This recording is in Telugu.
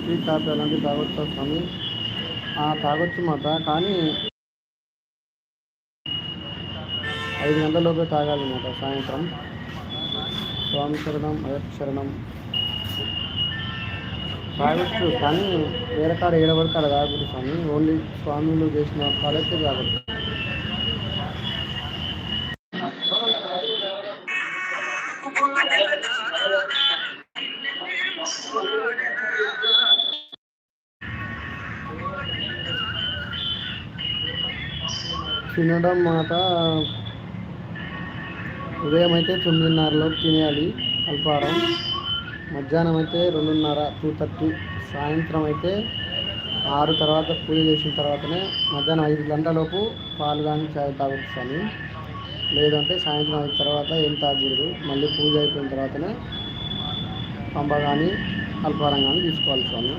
టీ కాఫీ అలాంటివి తాగొచ్చా స్వామి? తాగొచ్చు మాత, కానీ 5 గంటలలోపే తాగాలన్నమాట సాయంత్రం. స్వామి శరణం, అయ్యప్ప శరణం. తాగొచ్చు, కానీ వేరే కాడ ఏడబడితే అక్కడ తాగకూడదు స్వామి. ఓన్లీ స్వామిలు చేసిన పాలైతే తాగొచ్చు. తినడం మాట ఉదయం అయితే 9:30లోపు తినేయాలి అల్పాహారం. మధ్యాహ్నం అయితే 2:30, 2:30. సాయంత్రం అయితే 6 తర్వాత పూజ చేసిన తర్వాతనే మధ్యాహ్నం 5 గంటలలోపు పాలు కానీ చాయ్ తాగొచ్చు స్వామి. లేదంటే సాయంత్రం 5 తర్వాత ఏం తాగకూడదు. మళ్ళీ పూజ అయిపోయిన తర్వాతనే పంప కానీ అల్పాహారం కానీ తీసుకోవాలి స్వామి.